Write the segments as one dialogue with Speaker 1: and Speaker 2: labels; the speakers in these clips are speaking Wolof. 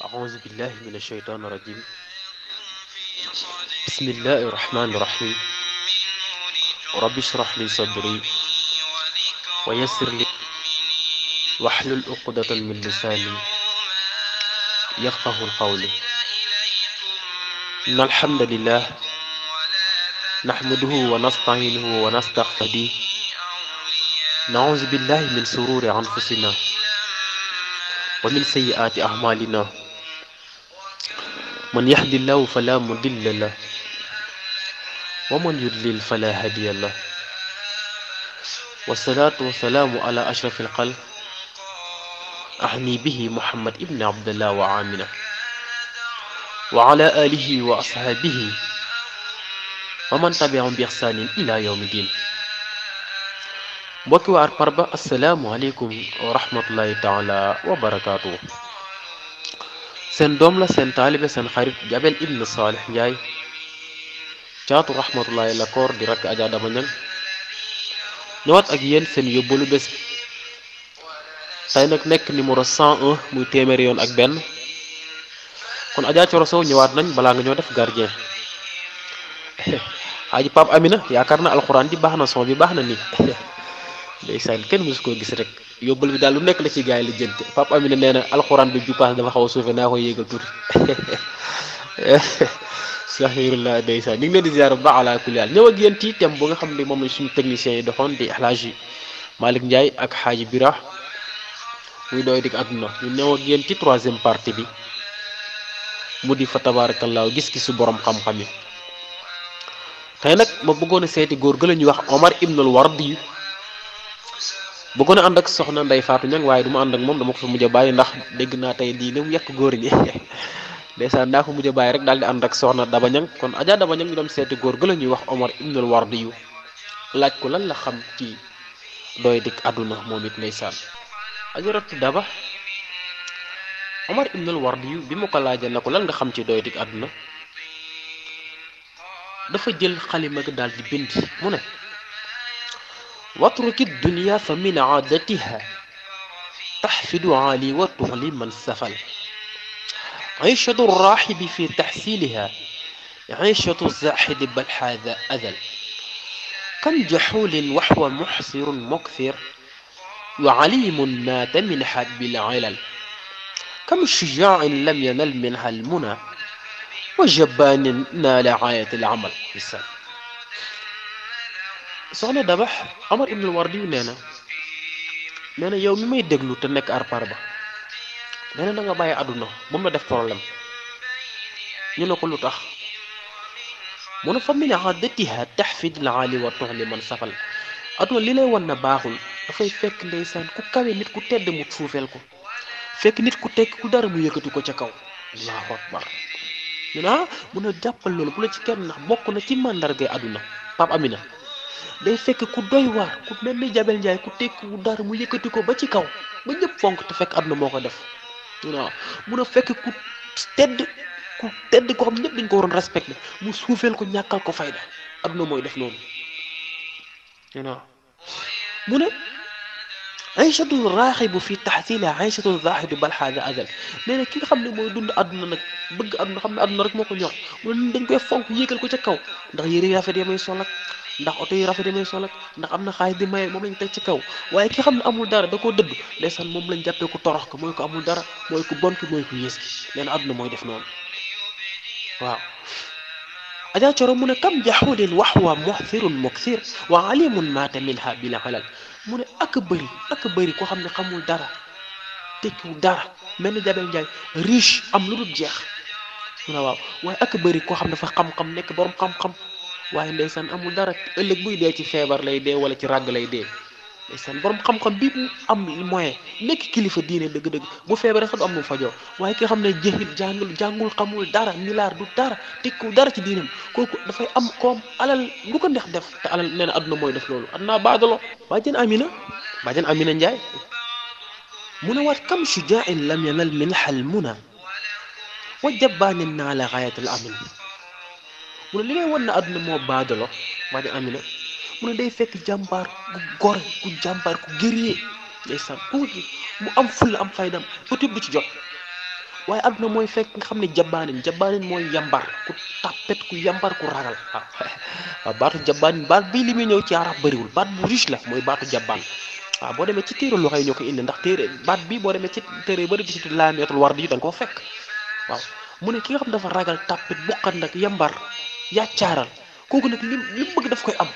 Speaker 1: أعوذ بالله من الشيطان الرجيم. بسم الله الرحمن الرحيم. رب اشرح لي صدري ويسر لي واحلل عقدة من لساني يفقه القول. إن الحمد لله نحمده ونستعينه ونستغفره. نعوذ بالله من شرور أنفسنا ومن سيئات أعمالنا. من يهد الله فلا مضل له ومن يضلل فلا هادي له. والصلاة والسلام على أشرف الخلق أعني به محمد ابن عبد الله وآمنة وعلى آله وأصحابه ومن تبعهم بإحسان إلى يوم الدين. mbokki waa Arparba asalaamualeykum wa rahmatullahi taala wa barakaatu. seen doom la seen taalibe seen xarit Jabel Ibn Salih Ndiaye caatu rahmatullahi la koor di rakk Adja Daba Niang ñëwaat ak yéen seen yóbbalu bés bi. tey nag nekk numéro 101 muy téeméeri yoon ak benn. kon Adja Coro Sow ñëwaat nañ balaa nga ñoo def gardien. Haji Pape Amina yaakaar na alxuraan ji baax na son bi baax na nii. ndeysaan kenn mësu koo gis rek yóbbal bi daal lu nekk la ci gaay yi la jënte. Pape Amina nee na alxuraan bi ju paas dafa xaw a suufe naa koy yéegal tuuti. saxirullah ndeysaan ñu ngi leen di ziar ba ala kulli haal ñëw ak yéen ci thème bu nga xam ne moom la suñu techniciens yi doxoon di El Hadji Malick Ndiaye ak Haji Bira muy doy dik àdduna ñu ñëw ak yéen ci troisième partie bi mu di fa tabaarakallaahu gis-gisu borom xam-xam yi. tey nag ma bëggoon a seeti góor ga la ñuy wax Omar Ibnul Wardi. bëggoon a ànd ak soxna Ndeye Fatou Niang waaye du ma ànd ak moom dama ko fa mujj a bàyyi ndax dégg naa tey lii mu yàq góor ñi. ndeysaan daa ko mujj a bàyyi rek daal di ànd ak soxna Daba Niang kon Adja Daba Niang ñu dem seeti góor ga la ñuy wax Omar Ibnul Wardi yu laaj ko lan la xam ci doy dik àdduna moom it ndeysaan. ajaratu Daba Omar Ibnul Wardi yu bi ma ko laajee na ko lan nga xam ci doy dik àdduna dafa jël xalima ga daal di bind mu ne watruki dunya fa min aadatiha taxfidu aali wa tuxli man safal aishatu raxibi fi taxsiliha aishatu zaxidi bal xaada adal kam jaxulin waxwa muxsirun mukthir wa alimun maata minha bilcilal kam shujaacin lam yanal minha almuna wa jabaanin naala gaayat alamal. soxna Daba Omar Ibnul Wardi yu nee na yow mi may déglu te nekk Arparba nee na nga bàyyi àdduna bu mu la def problème. ñu ne ko lu tax mu ne fa min aadatiha taxfid al aali wa tuxli man safal. àdduna li lay wan na baaxul dafay fekk ndeysaan ku kawe nit ku tedd mu suufeel ko fekk nit ku tekk ku dara mu yëkkati ko ca kaw. allahu akbar. ñu ne mun a jàppal loolu bu la ci kenn ndax bokk na ci màndargay àdduna. Pape Amina day fekk ku doy waar ku mel ni Jabel Njaay ku tekk ku dara mu yëkkati ko ba ci kaw ba ñëpp fonk te fekk àdduna moo ko def. waaw mun a fekk ku tedd ko xam ñëpp dañ ko waroon respecté mu suufeel ko ñàkkal ko fayda àdduna mooy def noonu. waaw mu ne aïchatu raaxibu fi taxsila aïchatu zaaxidu bal xaada azal nee na ki nga xam ne mooy dund àdduna nag bëgg àdduna xam ne àdduna rek moo ko ñor mu ne dañ koy fonk yéegal ko ca kaw ndax yére yu rafet yi may sol ak ndax oto yi rafet yi may sol ak ndax am na xaalis di maye moom lañ teg ci kaw. waaye ki xam ne amul dara da koo dëdd ndeysaan moom lañ jàppee ko torox ko mooy ko amul dara mooy ko bon ki mooy ko yées ki. nee na àdduna mooy def noonu. waaw Adja Coro mu ne kam jaxulin waxwa muxsirun mukthir wa alimun maata minha bila xalal. mu ne ak bëri koo xam ne xamul dara tekkiwul dara mel ni Jabel Njaay riche am lu dul jeex. mu ne waaw waaye ak bëri koo xam ne dafa xam-xam nekk borom xam-xam waaye ndeysaan amul dara ëllëg buy dee ci feebar lay dee wala ci ràgg lay dee. ndeysaan borom xam-xam bi am moyen nekk kilifa diine dëgg-dëgg bu feebaree sax du am nu fajoo waaye ki xam ne jeexit jàngul xamul dara milaar du dara tekkiwul dara ci diinam kooku dafay am koom alal lu ko neex def te alal nee na àdduna mooy def loolu àdduna baadalo. bàjjen Amina Njaay mu ne waat kam shujaa'in lam yanal minha al-muna wa jabbaanin naala gaayatal amin. mu ne li ngay wan na àdduna moo baadalo bàjjen Amina mu ne day fekk jàmbaar ku gore ku jàmbaar ku guerrier ndeysaan ku mu am fulla am faydam ba tëb du ci jot waaye àdduna mooy fekk nga xam ne jabbaanin mooy yambar ku tappet ku yambar ku ragal waaw baatu jabbaanin baat bii li muy ñëw ci arab bëriwul baat bu riche la mooy baatu jabbaan waaw boo demee ci téere loxo yi ñoo ko indi ndax téere baat bi boo demee ci téere yu bëri di ci laamiyatul wardi yi da nga koo fekk waaw mu ne ki nga xam dafa ragal tappet buqat nag yambar yàccaaral kooku nag li mu bëgg daf koy am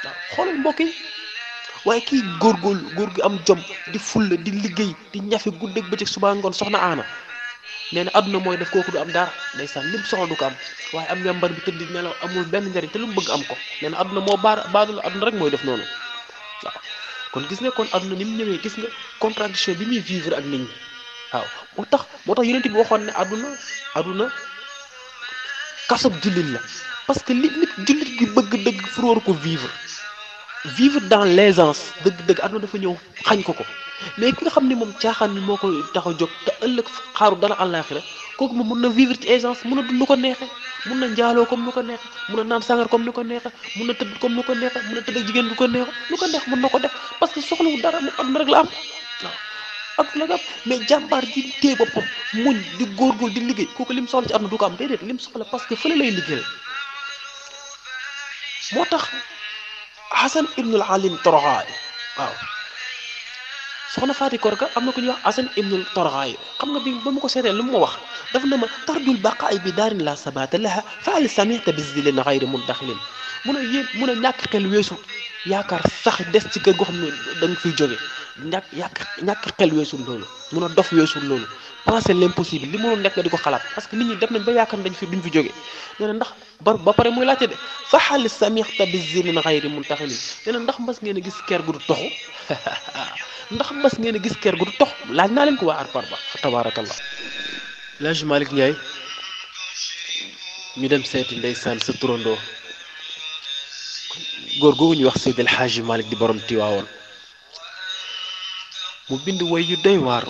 Speaker 1: waaw xoolal mbokk yi waaye kii góor gi am jom di fulla di liggéey di ñafe guddeeg bëccëg suba ngoon soxna aana nee na àdduna mooy def kooku du am dara ndeysaan lim soxla du ko am waaye am yambar bi tëdd nelaw amul benn njariñ te lu mu bëgg am ko nee na àdduna moo baadu la àdduna rek mooy def noonu waaw kon gis nga kon àdduna ni mu ñëwee gis nga contradiction bi muy vivre ak nit ñi waaw moo tax yonent bi waxoon ne àdduna kasob jullit la parce que li nit jullit gi bëgg dëgg fu war ko vivre dans l'aisance dëgg àdduna dafa ñëw xañ ko mais ki nga xam ne moom caaxaan mi moo ko tax a jóg te ëllëg xaaru dara àllaaxira kooku moom mun na vivre ci aisance mun na dund lu ko neexe mun na njaaloo comme lu ko neexe mun na naan sangar comme ni ko neexe mun na tëdd comme ni ko neexe mun na tëdd ak jigéen lu ko neexe lu ko neex mun na ko def parce que soxlawul dara mu àdduna rek la am waaw àdduna la am mais jàmbaar ji téye boppam muñ di góorgóor di liggéey kooku lim soxla ci àdduna du ko am déedéet lim soxla parce que fële lay liggéeyal moo tax Hasan ibnul Alim Toroxaay waaw soxna Faati Korka am na ku ñuy wax Hasan ibnul Toroxaay xam nga bi ba ma ko seetee lu mu ma wax daf na ma tarjul baqaay bi daarin la sabata laha fa al samita bisilin xayri muntaxilin mun a ñàkk xel weesu yaakaar sax des ci kër goo xam ne da nga fiy jóge ñàkk xel weesul loolu mun a dof weesul loolu penser l'impossible li mënul nekk nga di ko xalaat parce que nit ñi def nañ ba yaakaar duñ fi jóge nee na ndax ba pare muy laajte de fa xal samixta bi zilin xayri muntaxilin nee na ndax mas ngeen a gis ker gu du toxu ndax mas ngeen a gis ker gu du tox laaj naa leen ko waa arpar ba fa tabaarakallah Laaji Malick Ndiaye ñu dem seeti ndeysaan sa turandoo góor googu ñuy wax Seydil Haaji Malick di borom Tiwaawoon mu bind way yu doy waar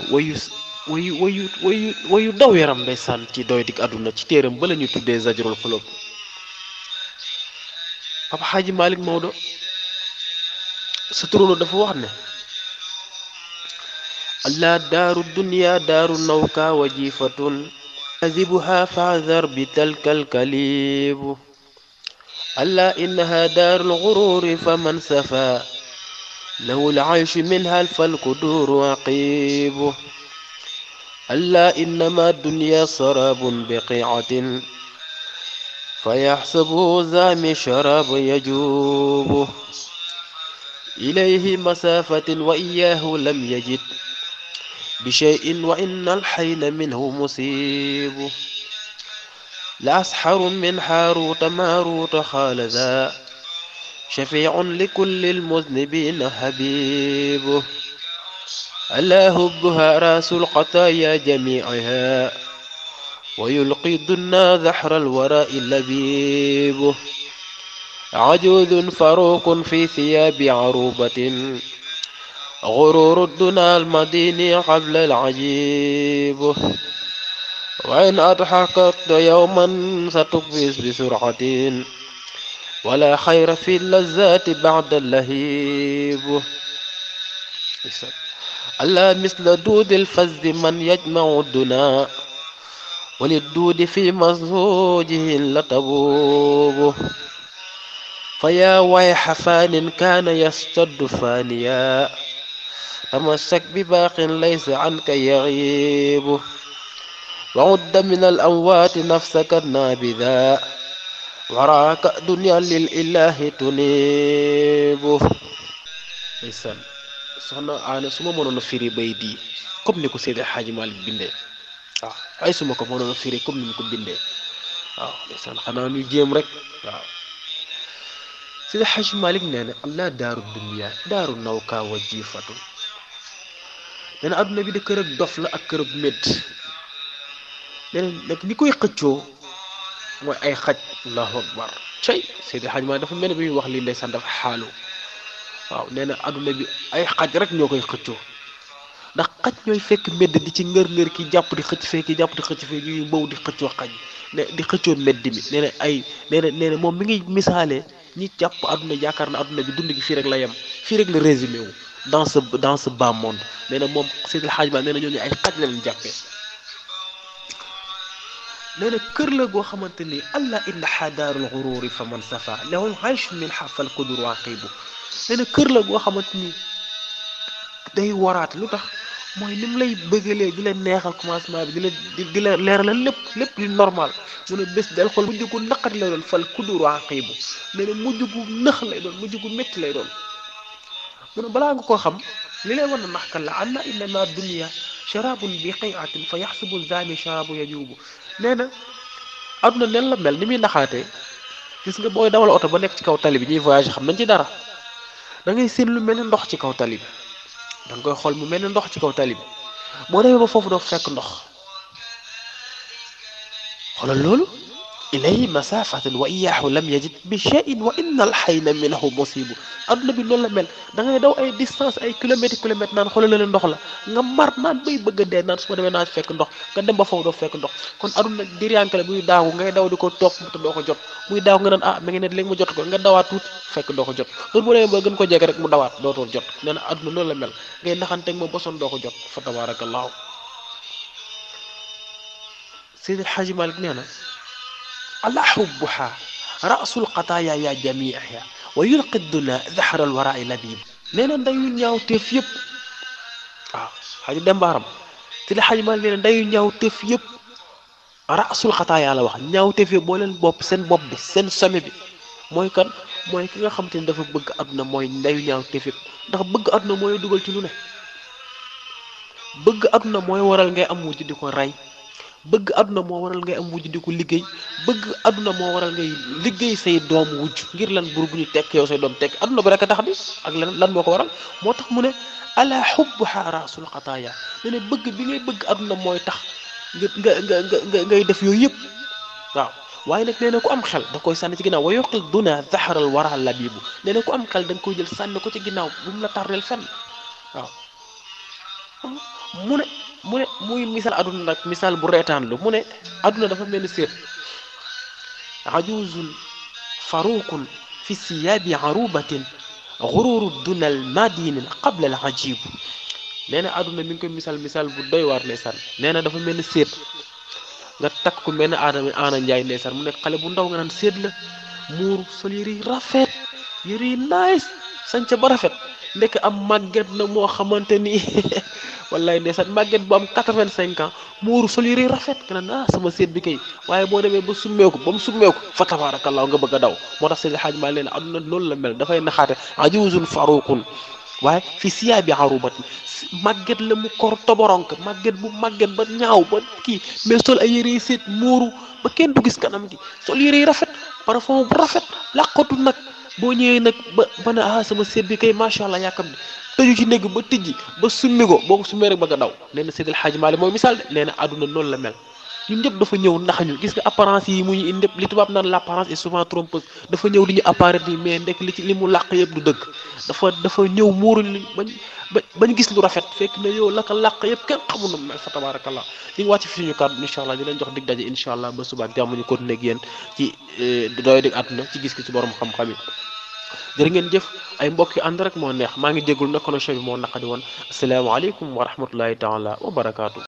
Speaker 1: wayu daw yaram ndeysaan ci doy dik àdduna ci téeram ba la ñu tuddee Zajrul Xulub Papa Haaji Malick Maodo sa turandoo dafa wax ne allah daaru dunya daaru nawka wajifatun kazibuha fa'zar bi talkal kalibu allah innaha daarul gururi faman safa lahu al-ayshu minha falkuduru aqibu allah innama dunya sarabun biqi'atin fayaxsabuhu zami sharabu yajubu ilayhi masafatin wa iyyahu lam yajid بشيء وإن الحين منه مصيب لأسحر من حاروت ماروت خال ذا شفيع لكل المذنبين حبيب ألا هبها راس الخطايا جميعها ويلقي الدنا زحر الوراء اللبيب عجوز فروق في ثياب عروبة غرور الدنا المديني قبل العجيب وإن أضحكت يوما ستقفز بسرعة ولا خير في اللذات بعد اللهيب ألا مثل دود الفز من يجمع الدنا وللدود في مزوجه لتبوب فيا ويح فان كان يستد فانيا تمسك بباق ليس عنك يغيب وعد من الأموات نفسك النابذا وراك دنيا للإله تنيب ndeysaan soxna Aana su ma mënoon a firi bay di comme ni ko Seydi Hadji Malick bindee waaw ay su ma ko mënoon a firi comme ni mu ko bindee waaw ndeysaan xanaa ñu jéem rek waaw Seydi Hadji Malick nee na allah daaru dunya daaru nawka wa jifatun nee na adduna bi de kër ak dof la ak kër ak médd nee na nag ñi koy xëccoo mooy ay xaj allahu akbar cay Seydi Hadji Malick dafa mel ni bi ñuy wax lii ndeysaan dafa xaalu waaw nee na adduna bi ay xaj rek ñoo koy xëccoo ndax xaj ñooy fekk mbedd di ci ngër-ngër ki jàpp di xëcc fee ki jàpp di xëcc fee ñuy mbaw di xëccoo xaj ne di xëccoo mbedd mi nee na nee na moom mi ngi misaalee ñi jàpp adduna yaakaar na adduna bi dund gi fii rek la yem fii rek la résumé wu dans ce bas monde nee na moom Seydil Hadji Malick nee na ñooñu ay xaj la leen jàppee nee na kër la goo xamante ni allah innaha daarul xururi fa man safa lahum haysh min xafal kudur waqibu nee na kër la goo xamante ni day waraate lu tax mooy ni mu lay bëggalee di la neexal commencement bi di la leeralal lépp li normal mu ne bés del xool mujj gu naqari lay doon fal kudur waqibu nee na mujj gu nëx lay doon mujj gu métti lay doon mu ne balaa nga koo xam li lay wan na nax kan la anna innama dunya sharabun bi qiatin fa yaxsibu zani sharabu yajubu nee na aduna nen la mel ni muy naxaatee gis nga booy dawal oto ba nekk ci kaw tali bi ñuy voyage xam nañ ci dara da ngay seen lu mel ni ndox ci kaw tali bi da nga koy xool mu mel ni ndox ci kaw tali bi boo demee ba foofu doo fekk ndox xoolal loolu ilayhi masafatin wa iyaahu lam yajid bi shay'in wa inna alxayna minhu musibu adduna bi noonu la mel da ngay daw ay distance ay kilomètres naan xoolal leen ndox la nga mar naan bay bëgg a dee naan su ma demee naa fekk ndox nga dem ba foofu doo fekk ndox kon adduna diriyànke la muy daagu ngay daw di ko topp te doo ko jot muy daaw nga naan ma ngi ne léegi mu jot ko nga dawaat tuuti fekk doo ko jot heure bu demee ba gën ko jege rek mu dawaat dootoo jot nee na adduna noonu la mel ngay naxanteeg moom ba son doo ko jot fa tabarakallahu Seydi Hadji Malick nee na ala xubbuha rasul xataaya ya jamiiha wa yulqi duna zahral warai labib nee na ndayu ñaaw teef yëpp waaw xaji dembaaram ci li Hadji Malick nee na ndayu ñaaw teef yëpp rasul xataaya la wax ñaaw teef yëpp boo leen bopp bi seen sommet bi mooy kan mooy ki nga xam te ne dafa bëgg àdduna mooy ndayu ñaaw teef yëpp ndax bëgg àdduna mooy dugal ci lu ne bëgg àdduna mooy waral ngay am wujj di ko rey bëgg àdduna moo waral ngay am wujj di ko liggéey bëgg àdduna moo waral ngay liggéey say doom wujj ngir lan bur bu ñu tekk yow say doom tekk àdduna bi rek a tax di ak lan moo ko waral moo tax mu ne ala xubbuha rasul xataaya ne ne bëgg bi ngay bëgg àdduna mooy tax ngay def yooyu yëpp waaw waaye nag nee na ku am xel da koy sànni ci ginnaaw wa yoqil duna zaharal wara labibu nee na ku am xel da nga koy jël sànni ko ci ginnaaw bu mu la tardeel fenn waaw mu ne muy misaal aduna nag misaal bu reetaan lu mu ne aduna dafa mel ni séet ajuzun faruqun fi siyaabi arubatin xururu dunal madinin qabla al ajibu nee na aduna mi ngi koy misaal bu doy waar ndeysaan nee na dafa mel ni séet nga takk ko mel ni Aana Njaay ndeysaan mu nekk xale bu ndaw nga naan séet la muuru sol yëre yi rafet yëre yi nice sañca ba rafet ndekk am màgget na moo xamante ni wallaay ndeysaan màgget bu am 85 ans muuru sol yëre rafet nga naan sama séet bi kay waaye boo demee ba summeeku ba mu summeeku fa tabaarakallaa nga bëgg a daw moo tax Seydi Hadji Malick leen àdduna loolu la mel dafay naxaate ajuzun faruqun waaye fi siyaabi arubatin màgget la mu kor toboronk màgget bu màgget ba ñaaw ba kii mais sol ay yëre séet muuru ba kenn du gis kanam gi sol yëre yi rafet parfum bu rafet làqatu nag boo ñëwee nag ba na sama séet bi kay macha allah yaakam ne tëju ci néeg ba tijji ba summi ko boo ko summee rek bëgg a daw nee na Seydil Hadji Malick mooy misaal de nee na àdduna noonu la mel ñun ñëpp dafa ñëw ndax ñu gis nga apparence yi mu ñu indi li tubaab naan l'apparence est souvent trompeuse dafa ñëw di ñu apparaître nii mais ndekk li mu làq yëpp du dëgg dafa ñëw muuru li bañ gis lu rafet fekk na yow la ko làq yëpp kenn xamul na mel fa tabarakallah ñu ngi wàcc fi suñu kàddu incha allah di leen jox dig daje incha allah ba suba ak jàmm ñu continuer ak yéen ci doy dig àdduna ci gis ki ci borom xam-xam yi jërë ngeen jëf ay mbokk yi ànd rek moo neex maa ngi jéggul na connexion bi moo naqadi woon asalaamaaleykum wa rahmatullahi taala wa barakaatu